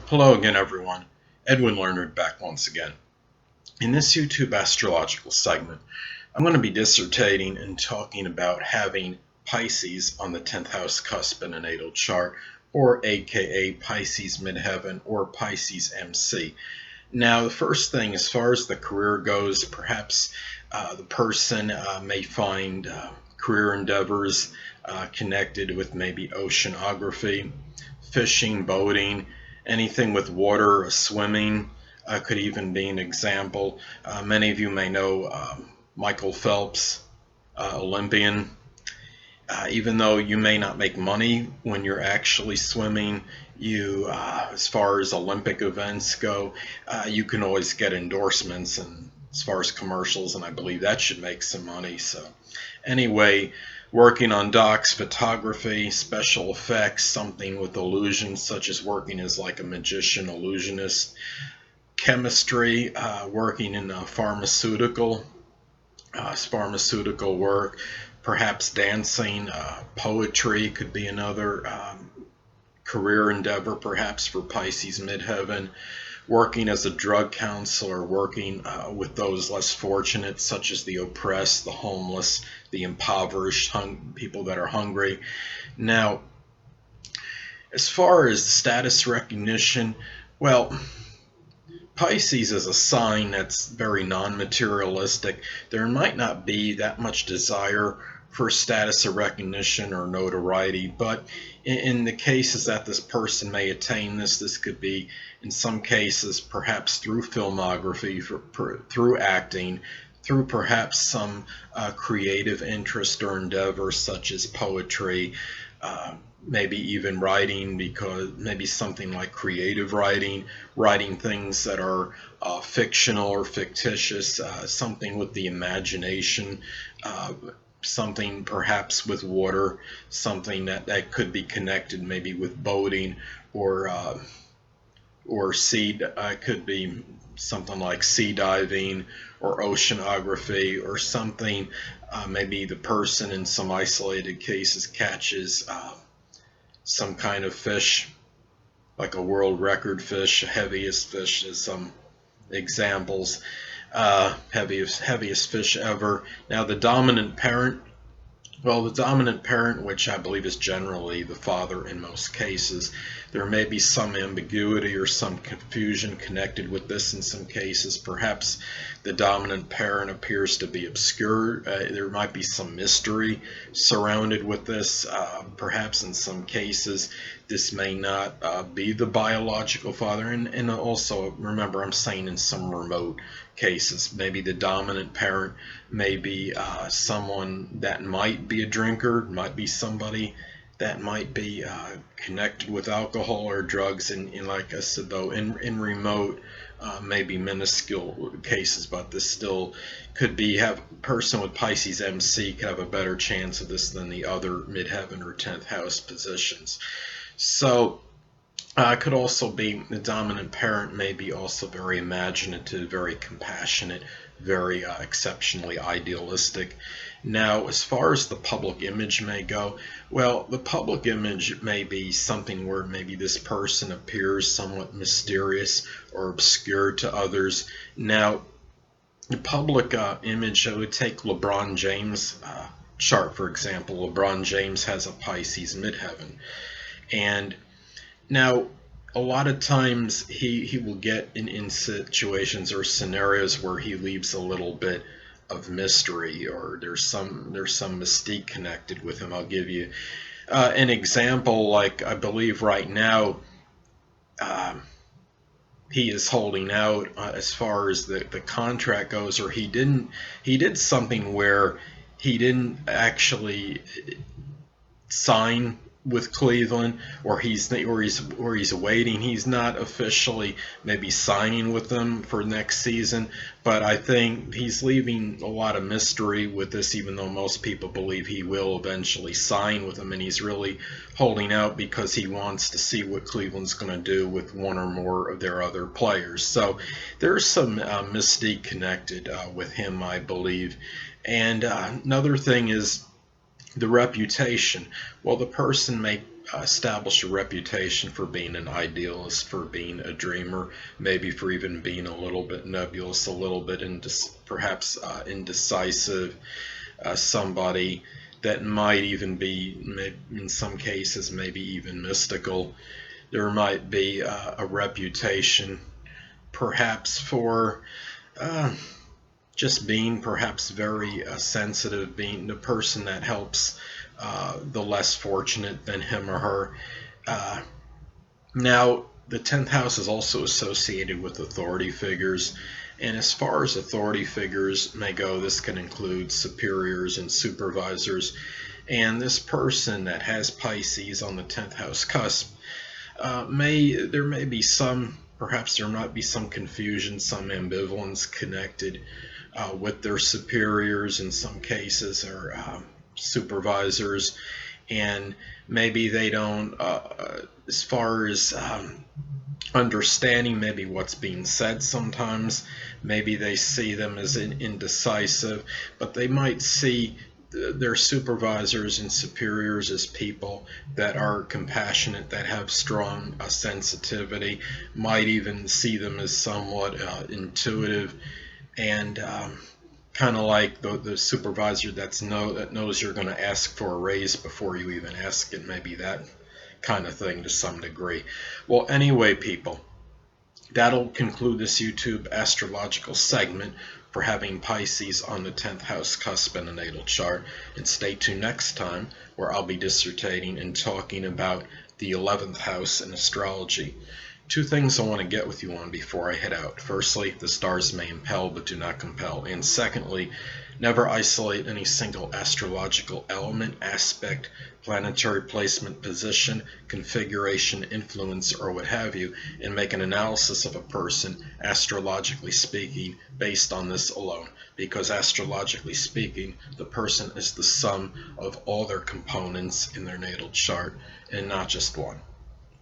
Hello again, everyone. Edwin Learnard back once again. In this YouTube astrological segment, I'm going to be dissertating and talking about having Pisces on the 10th house cusp in a natal chart, or aka Pisces midheaven or Pisces MC. Now, the first thing, as far as the career goes, perhaps the person may find career endeavors connected with maybe oceanography, fishing, boating, anything with water, swimming could even be an example. Many of you may know Michael Phelps, Olympian. Even though you may not make money when you're actually swimming, you, as far as Olympic events go, you can always get endorsements and as far as commercials, and I believe that should make some money. So anyway, working on docks, photography, special effects, something with illusions, such as working as like a magician, illusionist, chemistry, working in pharmaceutical work, perhaps dancing, poetry could be another career endeavor, perhaps for Pisces midheaven. Working as a drug counselor, working with those less fortunate, such as the oppressed, the homeless, the impoverished, people that are hungry. Now, as far as status recognition, well, Pisces is a sign that's very non-materialistic. There might not be that much desire for status of recognition or notoriety, but in the cases that this person may attain this could be, in some cases, perhaps through filmography, through acting, through perhaps some creative interest or endeavor such as poetry, maybe even writing, because maybe something like creative writing, writing things that are fictional or fictitious, something with the imagination, something perhaps with water, something that could be connected maybe with boating or sea, could be something like sea diving or oceanography or something. Maybe the person in some isolated cases catches some kind of fish, like a world record fish, heaviest fish as some examples, heaviest fish ever. Now the dominant parent, well, the dominant parent, which I believe is generally the father in most cases, there may be some ambiguity or some confusion connected with this in some cases. Perhaps the dominant parent appears to be obscure. There might be some mystery surrounded with this. Perhaps in some cases this may not be the biological father. And also, remember, I'm saying in some remote cases, maybe the dominant parent may be someone that might be a drinker, might be somebody that might be connected with alcohol or drugs, and like I said, though, in remote, maybe minuscule cases, but this still could be, have a person with Pisces MC could have a better chance of this than the other midheaven or 10th house positions. So could also be the dominant parent may be also very imaginative, very compassionate, very exceptionally idealistic. Now, as far as the public image may go, well, the public image may be something where maybe this person appears somewhat mysterious or obscure to others. Now, the public image, I would take LeBron James' chart, for example. LeBron James has a Pisces midheaven. And now, a lot of times he will get in situations or scenarios where he leaves a little bit of mystery, or there's some mystique connected with him. I'll give you an example. Like, I believe right now he is holding out as far as the contract goes, or he did something where he didn't actually sign with Cleveland, or he's waiting. He's not officially maybe signing with them for next season, but I think he's leaving a lot of mystery with this, even though most people believe he will eventually sign with them, and he's really holding out because he wants to see what Cleveland's going to do with one or more of their other players. So there's some mystique connected with him, I believe. And another thing is the reputation. Well, the person may establish a reputation for being an idealist, for being a dreamer, maybe for even being a little bit nebulous, a little bit perhaps indecisive, somebody that might even be, in some cases, maybe even mystical. There might be a reputation perhaps for just being perhaps very sensitive, being the person that helps the less fortunate than him or her. Now, the 10th house is also associated with authority figures, and as far as authority figures may go, this can include superiors and supervisors. And this person that has Pisces on the 10th house cusp, there may be some, perhaps there might be some confusion, some ambivalence connected with their superiors in some cases, or supervisors, and maybe they don't, as far as understanding maybe what's being said sometimes, maybe they see them as indecisive, but they might see their supervisors and superiors as people that are compassionate, that have strong sensitivity, might even see them as somewhat intuitive, and kind of like the supervisor that knows you're going to ask for a raise before you even ask it, maybe that kind of thing to some degree. Well, anyway, people, that'll conclude this YouTube astrological segment for having Pisces on the 10th house cusp in a natal chart. And stay tuned next time, where I'll be dissertating and talking about the 11th house in astrology. Two things I want to get with you on before I head out. Firstly, the stars may impel but do not compel. And secondly, never isolate any single astrological element, aspect, planetary placement, position, configuration, influence, or what have you, and make an analysis of a person, astrologically speaking, based on this alone. Because astrologically speaking, the person is the sum of all their components in their natal chart, and not just one.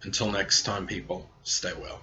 Until next time, people, stay well.